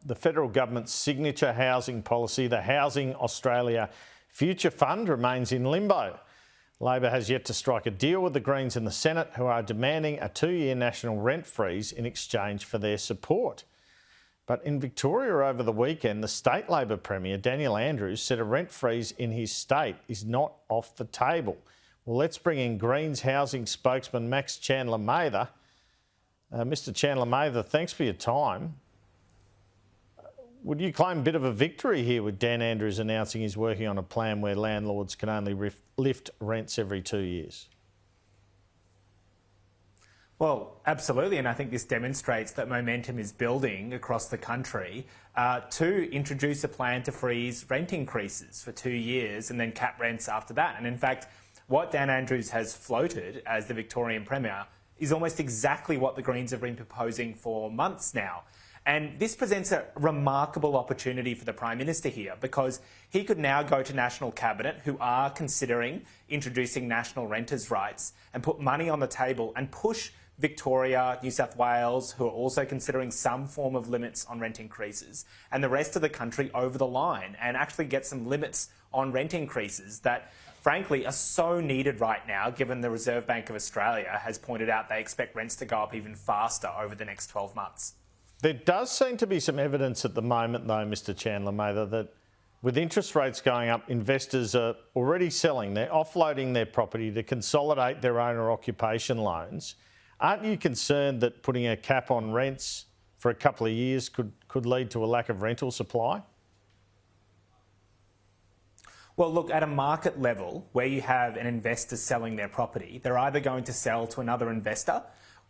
the federal government's signature housing policy, the Housing Australia Future Fund, remains in limbo. Labor has yet to strike a deal with the Greens in the Senate, who are demanding a 2-year national rent freeze in exchange for their support. But in Victoria over the weekend, the state Labor Premier, Daniel Andrews, said a rent freeze in his state is not off the table. Well, let's bring in Greens housing spokesman Max Chandler-Mather. Mr Chandler-Mather, thanks for your time. Would you claim a bit of a victory here with Dan Andrews announcing he's working on a plan where landlords can only lift rents every 2 years? Well, absolutely, and I think this demonstrates that momentum is building across the country to introduce a plan to freeze rent increases for 2 years and then cap rents after that. And in fact, what Dan Andrews has floated as the Victorian Premier is almost exactly what the Greens have been proposing for months now. And this presents a remarkable opportunity for the Prime Minister here, because he could now go to National Cabinet, who are considering introducing national renters' rights, and put money on the table and push Victoria, New South Wales, who are also considering some form of limits on rent increases, and the rest of the country over the line, and actually get some limits on rent increases that, frankly, are so needed right now, given the Reserve Bank of Australia has pointed out they expect rents to go up even faster over the next 12 months. There does seem to be some evidence at the moment, though, Mr Chandler-Mather, that with interest rates going up, investors are already selling. They're offloading their property to consolidate their owner occupation loans. Aren't you concerned that putting a cap on rents for a couple of years could lead to a lack of rental supply? Well, look, at a market level where you have an investor selling their property, they're either going to sell to another investor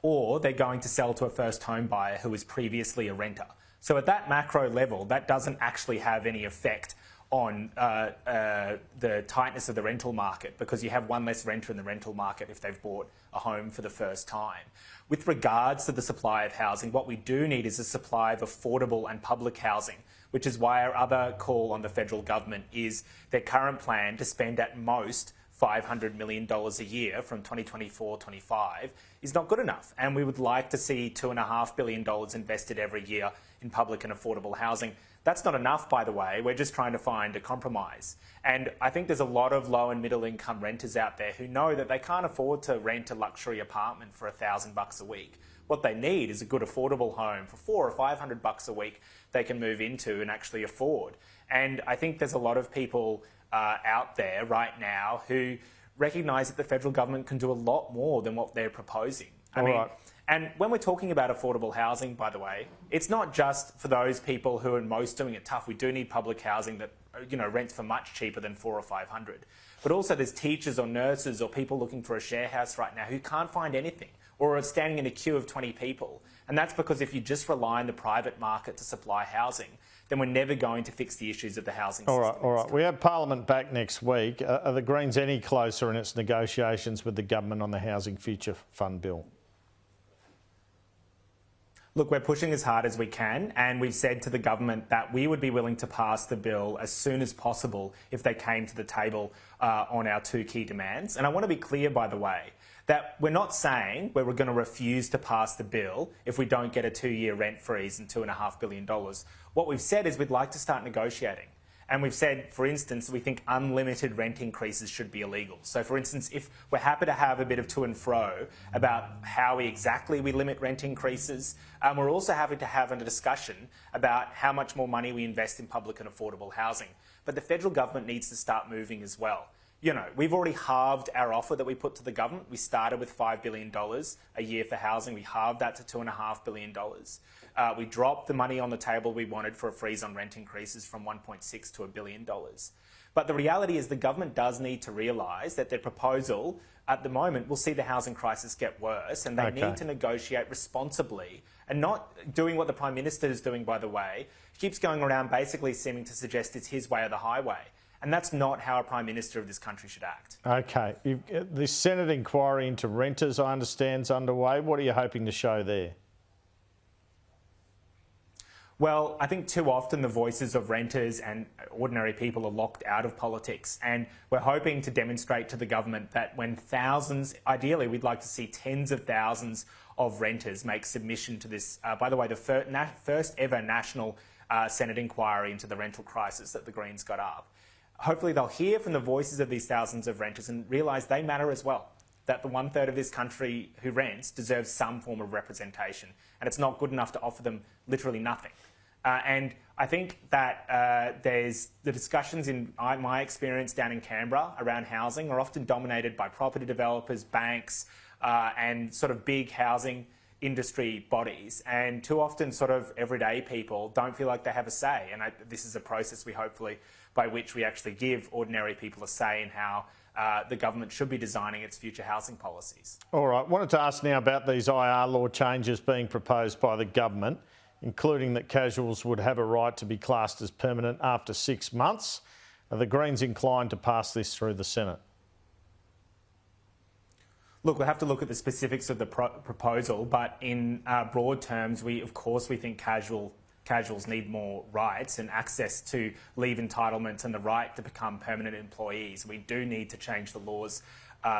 or they're going to sell to a first home buyer who was previously a renter. So at that macro level, that doesn't actually have any effect on the tightness of the rental market, because you have one less renter in the rental market if they've bought a home for the first time. With regards to the supply of housing, what we do need is a supply of affordable and public housing, which is why our other call on the federal government is their current plan to spend at most $500 million a year from 2024-25 is not good enough. And we would like to see $2.5 billion invested every year in public and affordable housing. That's not enough, by the way. We're just trying to find a compromise. And I think there's a lot of low and middle income renters out there who know that they can't afford to rent a luxury apartment for $1,000 a week. What they need is a good affordable home for $400 or $500 a week they can move into and actually afford. And I think there's a lot of people out there right now who recognise that the federal government can do a lot more than what they're proposing. I mean, and when we're talking about affordable housing, by the way, it's not just for those people who are most doing it tough. We do need public housing that, you know, rents for much cheaper than $400 or $500. But also there's teachers or nurses or people looking for a share house right now who can't find anything or are standing in a queue of 20 people. And that's because if you just rely on the private market to supply housing, then we're never going to fix the issues of the housing system. All right. We have Parliament back next week. Are the Greens any closer in its negotiations with the government on the Housing Future Fund bill? Look, we're pushing as hard as we can, and we've said to the government that we would be willing to pass the bill as soon as possible if they came to the table on our two key demands. And I want to be clear, by the way, that we're not saying we're going to refuse to pass the bill if we don't get a 2-year rent freeze and $2.5 billion. What we've said is we'd like to start negotiating. And we've said, for instance, we think unlimited rent increases should be illegal. So, for instance, if we're happy to have a bit of to and fro about how exactly we limit rent increases, we're also happy to have a discussion about how much more money we invest in public and affordable housing. But the federal government needs to start moving as well. You know, we've already halved our offer that we put to the government. We started with $5 billion a year for housing. We halved that to $2.5 billion. We dropped the money on the table we wanted for a freeze on rent increases from $1.6 to $1 billion. But the reality is the government does need to realise that their proposal at the moment will see the housing crisis get worse, and they need to negotiate responsibly and not doing what the Prime Minister is doing, by the way. He keeps going around basically seeming to suggest it's his way or the highway. And that's not how a Prime Minister of this country should act. OK. The Senate inquiry into renters, I understand, is underway. What are you hoping to show there? Well, I think too often the voices of renters and ordinary people are locked out of politics. And we're hoping to demonstrate to the government that when thousands, ideally we'd like to see tens of thousands of renters make submission to this, by the way, the first ever national Senate inquiry into the rental crisis that the Greens got up. Hopefully they'll hear from the voices of these thousands of renters and realise they matter as well, that the 1/3 of this country who rents deserves some form of representation, and it's not good enough to offer them literally nothing. And I think that there's the discussions in my experience down in Canberra around housing are often dominated by property developers, banks, and sort of big housing industry bodies. And too often sort of everyday people don't feel like they have a say. And this is a process by which we actually give ordinary people a say in how the government should be designing its future housing policies. All right, wanted to ask now about these IR law changes being proposed by the government, including that casuals would have a right to be classed as permanent after 6 months. Are the Greens inclined to pass this through the Senate? Look, we'll have to look at the specifics of the proposal, but in broad terms, we think casuals need more rights and access to leave entitlements and the right to become permanent employees. We do need to change the laws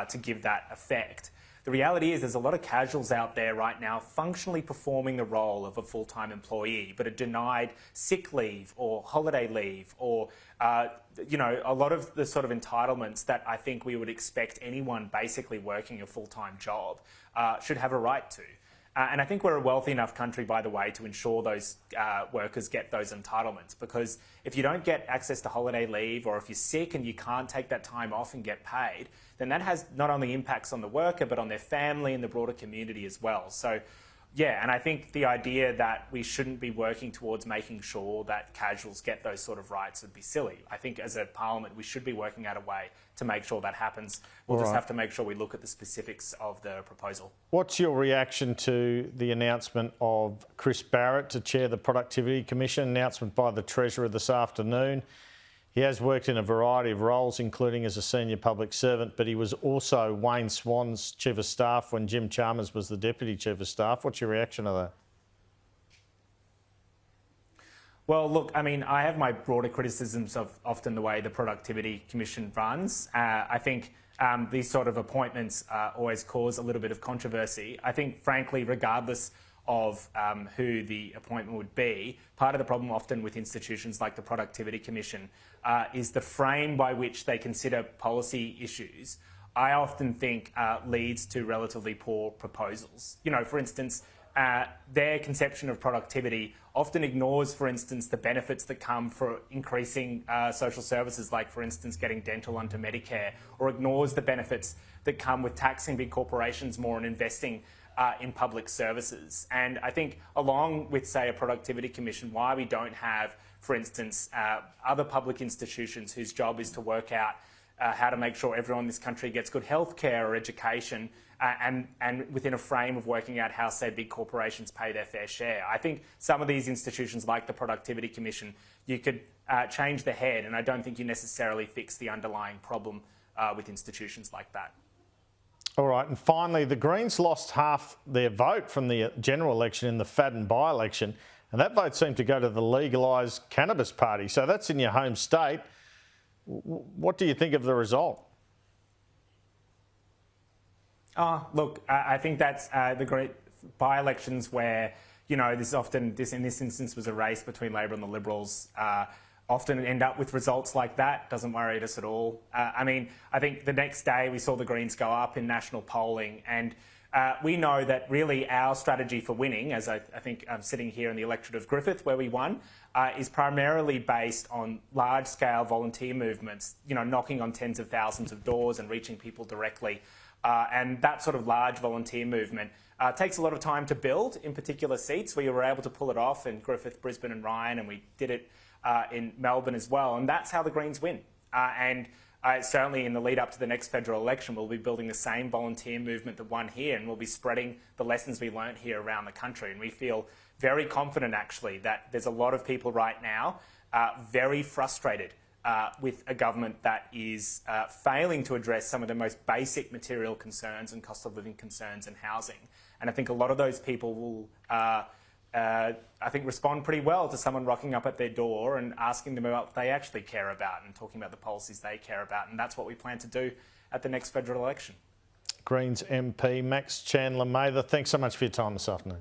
to give that effect. The reality is there's a lot of casuals out there right now functionally performing the role of a full-time employee, but are denied sick leave or holiday leave or, a lot of the sort of entitlements that I think we would expect anyone basically working a full-time job should have a right to. And I think we're a wealthy enough country, by the way, to ensure those workers get those entitlements, because if you don't get access to holiday leave, or if you're sick and you can't take that time off and get paid, then that has not only impacts on the worker, but on their family and the broader community as well. So, yeah, and I think the idea that we shouldn't be working towards making sure that casuals get those sort of rights would be silly. I think as a parliament, we should be working out a way to make sure that happens. We'll just have to make sure we look at the specifics of the proposal. What's your reaction to the announcement of Chris Barrett to chair the Productivity Commission, announcement by the Treasurer this afternoon? He has worked in a variety of roles, including as a senior public servant, but he was also Wayne Swan's Chief of Staff when Jim Chalmers was the Deputy Chief of Staff. What's your reaction to that? Well, look, I mean, I have my broader criticisms of often the way the Productivity Commission runs. I think these sort of appointments always cause a little bit of controversy. I think, frankly, regardless of who the appointment would be, part of the problem often with institutions like the Productivity Commission is the frame by which they consider policy issues. I often think leads to relatively poor proposals. You know, for instance, their conception of productivity often ignores, for instance, the benefits that come for increasing social services, like, for instance, getting dental onto Medicare, or ignores the benefits that come with taxing big corporations more and investing in public services. And I think along with, say, a productivity commission, why we don't have, for instance, other public institutions whose job is to work out how to make sure everyone in this country gets good healthcare or education, and within a frame of working out how, say, big corporations pay their fair share. I think some of these institutions, like the Productivity Commission, you could change the head, and I don't think you necessarily fix the underlying problem with institutions like that. All right, and finally, the Greens lost half their vote from the general election in the Fadden by-election, and that vote seemed to go to the legalised cannabis party. So that's in your home state. What do you think of the result? Look, I think that's the great by-elections where, you know, this in this instance was a race between Labor and the Liberals. Often end up with results like that. Doesn't worry us at all. I mean, I think the next day we saw the Greens go up in national polling, and we know that really our strategy for winning, as I think I'm sitting here in the electorate of Griffith where we won, is primarily based on large-scale volunteer movements, you know, knocking on tens of thousands of doors and reaching people directly. And that sort of large volunteer movement takes a lot of time to build in particular seats. We were able to pull it off in Griffith, Brisbane and Ryan, and we did it in Melbourne as well. And that's how the Greens win. And certainly in the lead up to the next federal election, we'll be building the same volunteer movement that won here, and we'll be spreading the lessons we learnt here around the country. And we feel very confident, actually, that there's a lot of people right now very frustrated with a government that is failing to address some of the most basic material concerns and cost of living concerns and housing. And I think a lot of those people will, respond pretty well to someone rocking up at their door and asking them about what they actually care about and talking about the policies they care about. And that's what we plan to do at the next federal election. Greens MP Max Chandler-Mather, thanks so much for your time this afternoon.